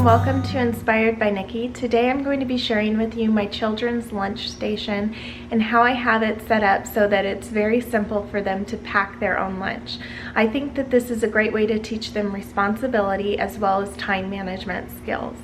welcome to Inspired by Nikki. Today I'm going to be sharing with you my children's lunch station and how I have it set up so that it's very simple for them to pack their own lunch. I think that this is a great way to teach them responsibility as well as time management skills.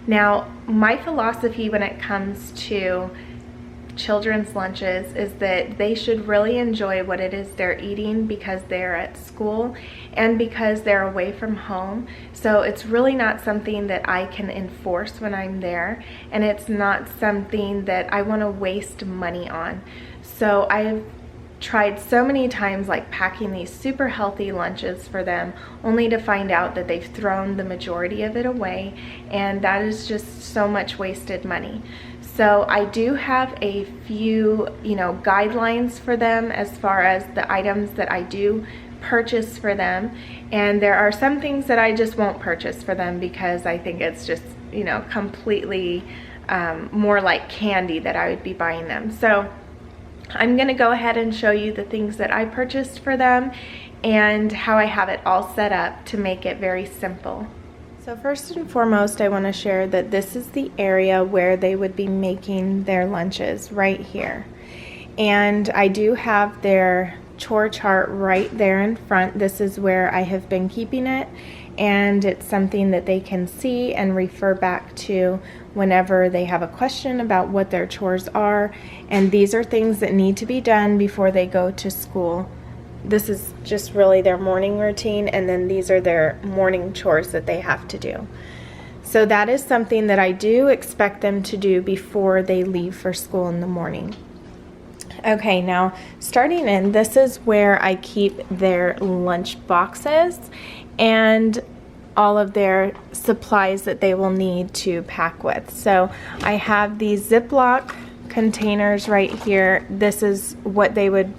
Now, my philosophy when it comes to children's lunches is that they should really enjoy what it is they're eating because they're at school and because they're away from home. So it's really not something that I can enforce when I'm there, and it's not something that I want to waste money on. So I've tried so many times like packing these super healthy lunches for them, only to find out that they've thrown the majority of it away, and that is just so much wasted money. So I do have a few, guidelines for them as far as the items that I do purchase for them. And there are some things that I just won't purchase for them because I think it's just, completely more like candy that I would be buying them. So I'm gonna go ahead and show you the things that I purchased for them and how I have it all set up to make it very simple. So first and foremost, I want to share that this is the area where they would be making their lunches, right here. And I do have their chore chart right there in front. This is where I have been keeping it, and it's something that they can see and refer back to whenever they have a question about what their chores are. And these are things that need to be done before they go to school. This is just really their morning routine, and then these are their morning chores that they have to do. So that is something that I do expect them to do before they leave for school in the morning. Okay, now starting in, this is where I keep their lunch boxes and all of their supplies that they will need to pack with. So I have these Ziploc containers right here. This is what they would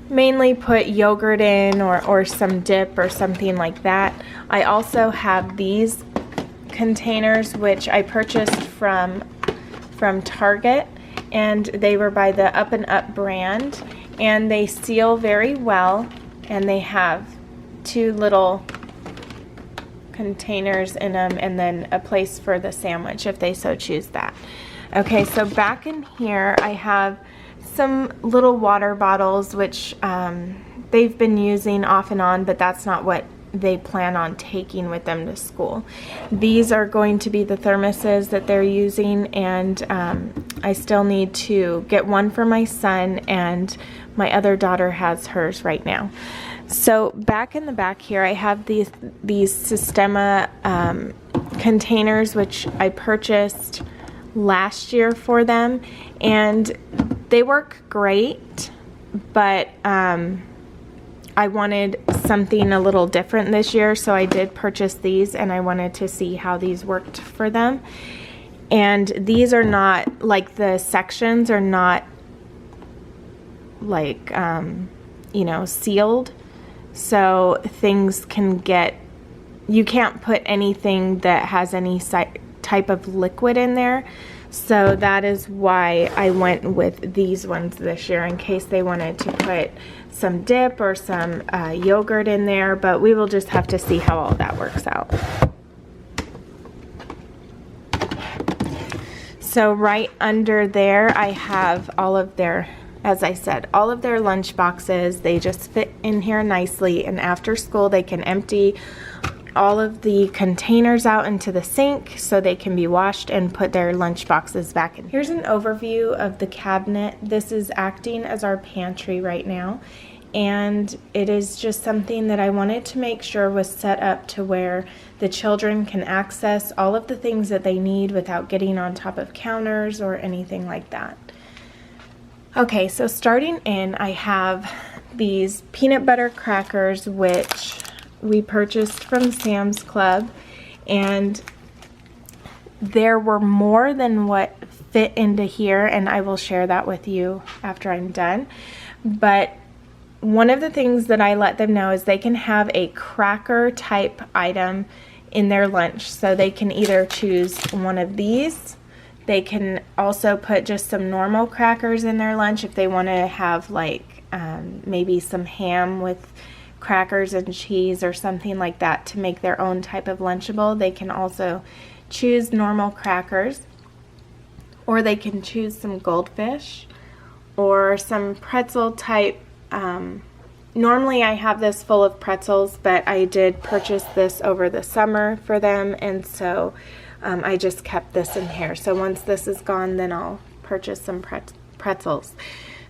mainly put yogurt in or some dip or something like that. I also have these containers which I purchased from Target, and they were by the Up and Up brand, and they seal very well, and they have two little containers in them and then a place for the sandwich if they so choose that. Okay, so back in here I have some little water bottles which they've been using off and on, but that's not what they plan on taking with them to school. These are going to be the thermoses that they're using, and I still need to get one for my son, and my other daughter has hers right now. So back in the back here I have these Systema containers which I purchased last year for them, and they work great, but I wanted something a little different this year, so I did purchase these, and I wanted to see how these worked for them. And these are not, like, the sections are not like sealed, so things can get, you can't put anything that has any type of liquid in there. So that is why I went with these ones this year, in case they wanted to put some dip or some yogurt in there, but we will just have to see how all that works out. So right under there I have all of their, as I said, all of their lunch boxes. They just fit in here nicely, and after school they can empty all of the containers out into the sink so they can be washed and put their lunch boxes back in. Here's an overview of the cabinet. This is acting as our pantry right now, and it is just something that I wanted to make sure was set up to where the children can access all of the things that they need without getting on top of counters or anything like that. Okay, so starting in, I have these peanut butter crackers which we purchased from Sam's Club, and there were more than what fit into here, and I will share that with you after I'm done. But one of the things that I let them know is they can have a cracker type item in their lunch, so they can either choose one of these. They can also put just some normal crackers in their lunch if they want to have like maybe some ham with crackers and cheese or something like that to make their own type of Lunchable. They can also choose normal crackers, or they can choose some goldfish or some pretzel type. Normally I have this full of pretzels, but I did purchase this over the summer for them, and so I just kept this in here. So once this is gone, then I'll purchase some pretzels.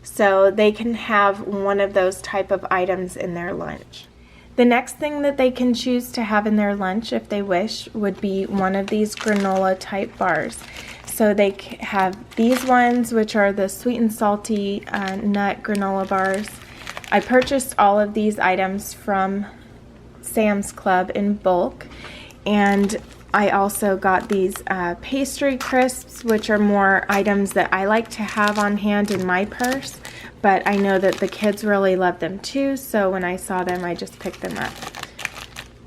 So they can have one of those type of items in their lunch. The next thing that they can choose to have in their lunch, if they wish, would be one of these granola type bars. So they have these ones, which are the sweet and salty nut granola bars. I purchased all of these items from Sam's Club in bulk, and I also got these Pastry Crisps, which are more items that I like to have on hand in my purse, but I know that the kids really love them too, so when I saw them, I just picked them up.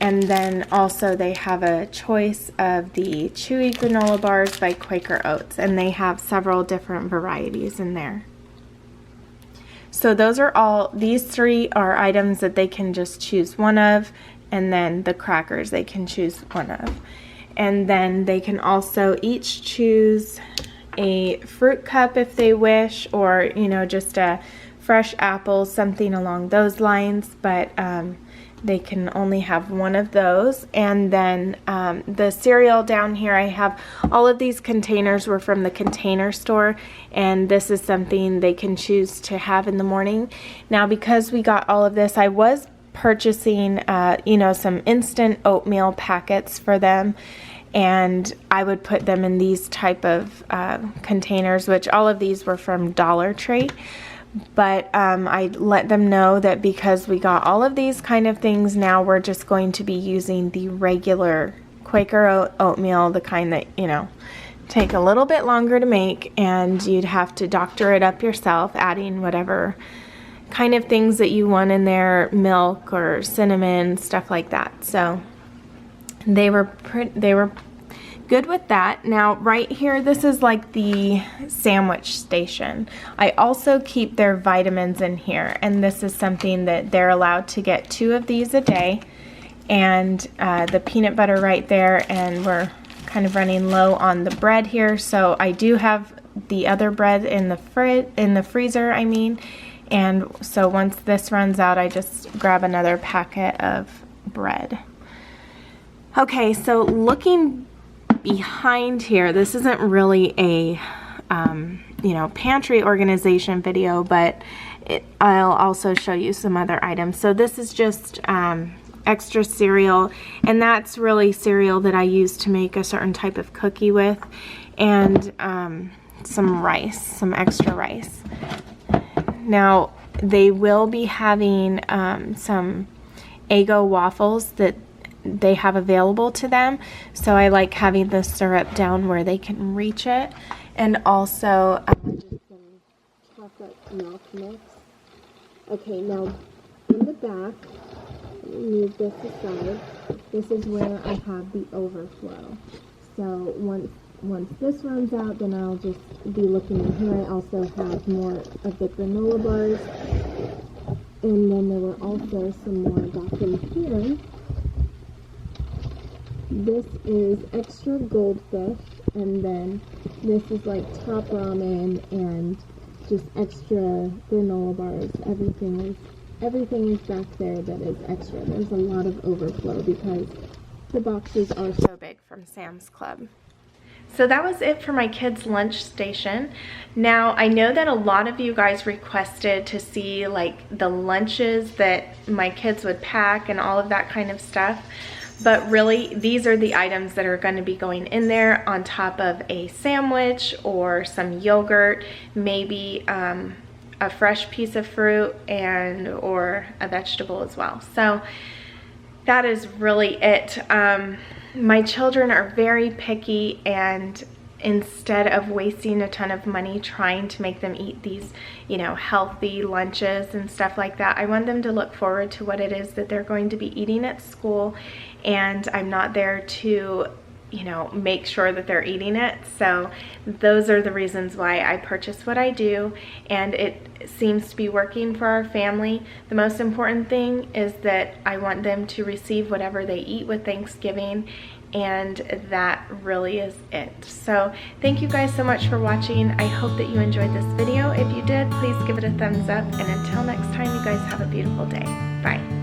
And then also they have a choice of the Chewy granola bars by Quaker Oats, and they have several different varieties in there. So those are all, these three are items that they can just choose one of, and then the crackers they can choose one of. And then they can also each choose a fruit cup if they wish, or just a fresh apple, something along those lines, but they can only have one of those. And then the cereal down here, I have all of these containers were from the Container Store, and this is something they can choose to have in the morning. Now, because we got all of this, I was purchasing some instant oatmeal packets for them, and I would put them in these type of containers, which all of these were from Dollar Tree. But I let them know that because we got all of these kind of things, now we're just going to be using the regular Quaker oatmeal, the kind that, take a little bit longer to make, and you'd have to doctor it up yourself, adding whatever kind of things that you want in there, milk or cinnamon, stuff like that. So they were good with that. Now right here, this is like the sandwich station. I also keep their vitamins in here, and this is something that they're allowed to get 2 of these a day, and the peanut butter right there, and we're kind of running low on the bread here, so I do have the other bread in the freezer, and so once this runs out, I just grab another packet of bread. Okay, so looking behind here, this isn't really a pantry organization video, but I'll also show you some other items. So this is just extra cereal, and that's really cereal that I use to make a certain type of cookie with, and some rice, some extra rice. Now they will be having some Eggo waffles that they have available to them, so I like having the syrup down where they can reach it, and also just some chocolate milk mix. Okay, now in the back, let me move this aside. This is where I have the overflow. So once this runs out, then I'll just be looking in here. I also have more of the granola bars, and then there were also some more back in here. This is extra goldfish, and then this is like top ramen and just extra granola bars. Everything is back there that is extra. There's a lot of overflow because the boxes are so big from Sam's Club. So that was it for my kids' lunch station. Now, I know that a lot of you guys requested to see like the lunches that my kids would pack and all of that kind of stuff. But really, these are the items that are going to be going in there on top of a sandwich or some yogurt, maybe a fresh piece of fruit or a vegetable as well. So that is really it. My children are very picky, and instead of wasting a ton of money trying to make them eat these, healthy lunches and stuff like that, I want them to look forward to what it is that they're going to be eating at school, and I'm not there to you know, make sure that they're eating it. So those are the reasons why I purchase what I do, and it seems to be working for our family. The most important thing is that I want them to receive whatever they eat with Thanksgiving, and that really is it. So thank you guys so much for watching. I hope that you enjoyed this video. If you did, please give it a thumbs up, and until next time, you guys have a beautiful day. Bye.